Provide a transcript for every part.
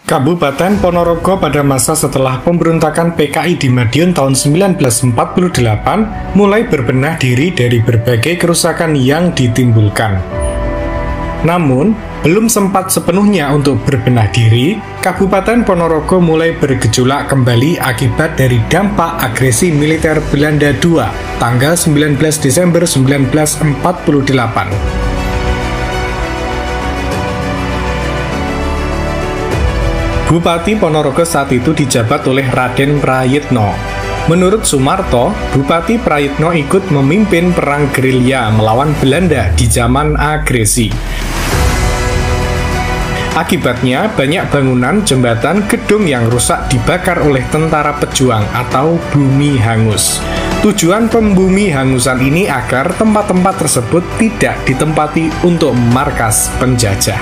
Kabupaten Ponorogo pada masa setelah pemberontakan PKI di Madiun tahun 1948 mulai berbenah diri dari berbagai kerusakan yang ditimbulkan. Namun, belum sempat sepenuhnya untuk berbenah diri, Kabupaten Ponorogo mulai bergejolak kembali akibat dari dampak agresi militer Belanda II, tanggal 19 Desember 1948. Bupati Ponorogo saat itu dijabat oleh Raden Prayitno. Menurut Sumarto, Bupati Prayitno ikut memimpin perang gerilya melawan Belanda di zaman agresi. Akibatnya, banyak bangunan, jembatan, gedung yang rusak dibakar oleh tentara pejuang atau bumi hangus. Tujuan pembumi hangusan ini agar tempat-tempat tersebut tidak ditempati untuk markas penjajah.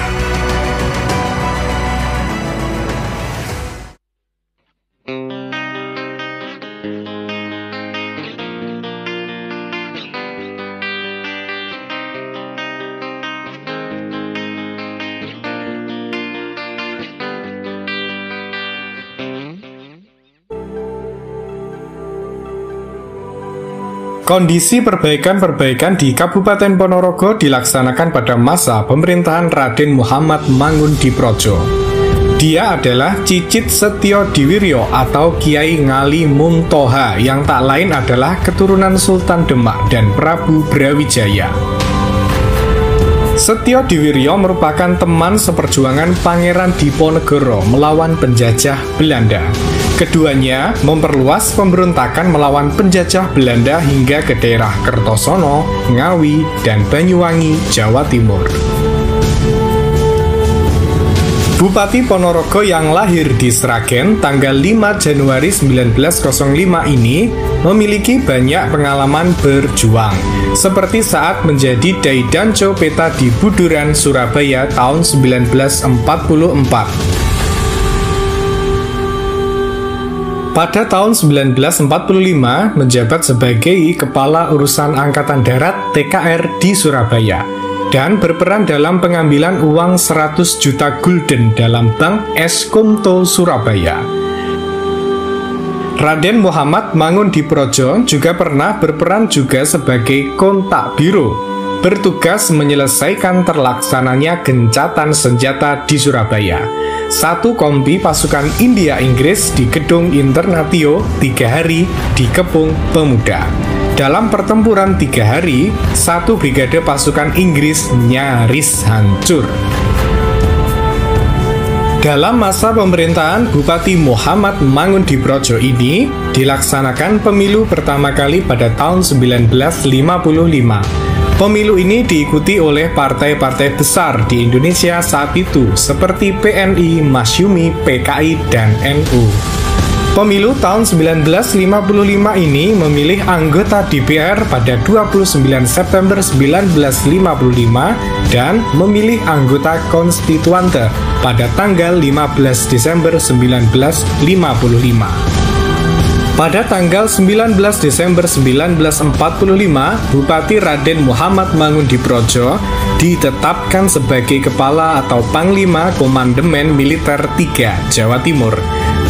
Kondisi perbaikan-perbaikan di Kabupaten Ponorogo dilaksanakan pada masa pemerintahan Raden Muhammad Mangundiprojo. Dia adalah Cicit Setio Diwiryo atau Kiai Ngali Muntoha yang tak lain adalah keturunan Sultan Demak dan Prabu Brawijaya. Setio Diwiryo merupakan teman seperjuangan Pangeran Diponegoro melawan penjajah Belanda. Keduanya memperluas pemberontakan melawan penjajah Belanda hingga ke daerah Kertosono, Ngawi, dan Banyuwangi, Jawa Timur. Bupati Ponorogo yang lahir di Sragen tanggal 5 Januari 1905 ini memiliki banyak pengalaman berjuang, seperti saat menjadi Daidanco Peta di Buduran, Surabaya tahun 1944. Pada tahun 1945 menjabat sebagai Kepala Urusan Angkatan Darat TKR di Surabaya dan berperan dalam pengambilan uang 100 juta gulden dalam Bank Eskomto Surabaya. Raden Muhammad Mangundiprojo juga pernah berperan juga sebagai kontak biro, bertugas menyelesaikan terlaksananya gencatan senjata di Surabaya. Satu kompi pasukan India-Inggris di Gedung Internatio 3 hari dikepung pemuda. Dalam pertempuran 3 hari, satu brigade pasukan Inggris nyaris hancur. Dalam masa pemerintahan Bupati Muhammad Mangundiprojo ini, dilaksanakan pemilu pertama kali pada tahun 1955. Pemilu ini diikuti oleh partai-partai besar di Indonesia saat itu seperti PNI, Masyumi, PKI, dan NU. Pemilu tahun 1955 ini memilih anggota DPR pada 29 September 1955 dan memilih anggota konstituante pada tanggal 15 Desember 1955. Pada tanggal 19 Desember 1945, Bupati Raden Muhammad Mangundiprojo ditetapkan sebagai Kepala atau Panglima Komandemen Militer 3 Jawa Timur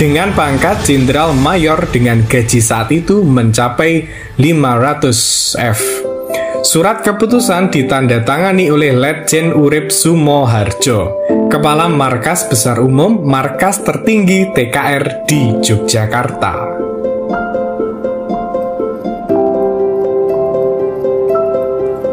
dengan pangkat Jenderal Mayor dengan gaji saat itu mencapai 500 F. Surat keputusan ditandatangani oleh Letjen Urip Sumoharjo, Kepala Markas Besar Umum Markas Tertinggi TKR di Yogyakarta.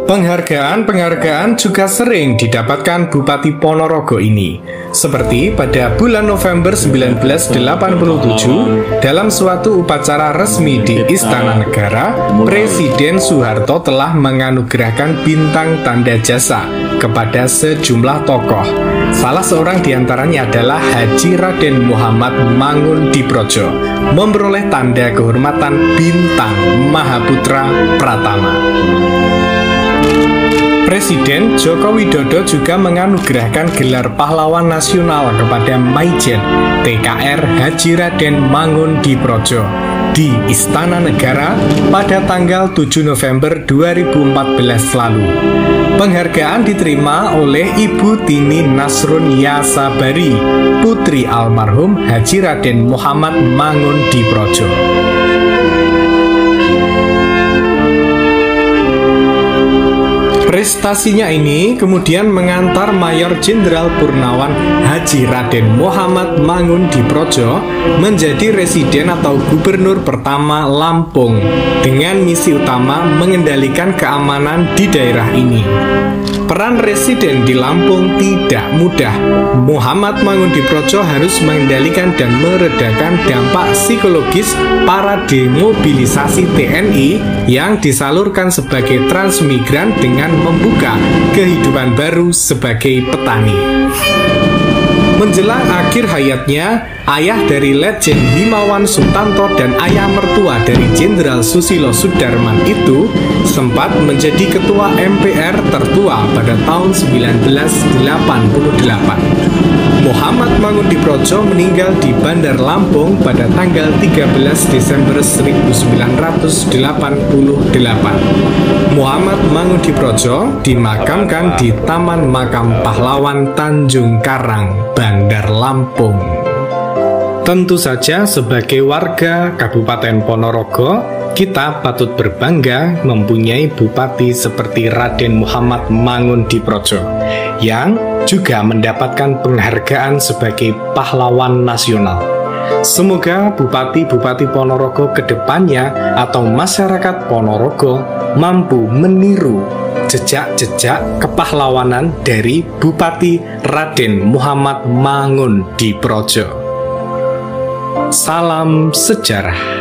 Penghargaan-penghargaan juga sering didapatkan Bupati Ponorogo ini, seperti pada bulan November 1987 dalam suatu upacara resmi di Istana Negara, Presiden Soeharto telah menganugerahkan bintang tanda jasa kepada sejumlah tokoh. Salah seorang diantaranya adalah Haji Raden Muhammad Mangundiprojo, memperoleh tanda kehormatan Bintang Mahaputra Pratama. Presiden Joko Widodo juga menganugerahkan gelar pahlawan nasional kepada Maijen TKR Haji Raden Mangundiprojo di Istana Negara pada tanggal 7 November 2014 lalu. Penghargaan diterima oleh Ibu Tini Nasrun Yasabari, putri almarhum Haji Raden Muhammad Mangundiprojo. Prestasinya ini kemudian mengantar Mayor Jenderal Purnawan Haji Raden Muhammad Mangundiprojo menjadi residen atau gubernur pertama Lampung dengan misi utama mengendalikan keamanan di daerah ini. Peran residen di Lampung tidak mudah. Muhammad Mangundiprojo harus mengendalikan dan meredakan dampak psikologis para demobilisasi TNI yang disalurkan sebagai transmigran dengan membuka kehidupan baru sebagai petani. Menjelang akhir hayatnya, ayah dari Letjen Himawan Sutanto dan ayah mertua dari Jenderal Susilo Sudarman itu sempat menjadi ketua MPR tertua pada tahun 1988. Muhammad Mangundiprojo meninggal di Bandar Lampung pada tanggal 13 Desember 1988. Muhammad Mangundiprojo dimakamkan di Taman Makam Pahlawan Tanjung Karang, Bandar Lampung. Tentu saja sebagai warga Kabupaten Ponorogo, kita patut berbangga mempunyai bupati seperti Raden Muhammad Mangundiprojo yang juga mendapatkan penghargaan sebagai pahlawan nasional. Semoga bupati-bupati Ponorogo ke depannya atau masyarakat Ponorogo mampu meniru jejak-jejak kepahlawanan dari Bupati Raden Muhammad Mangundiprojo. Salam sejarah.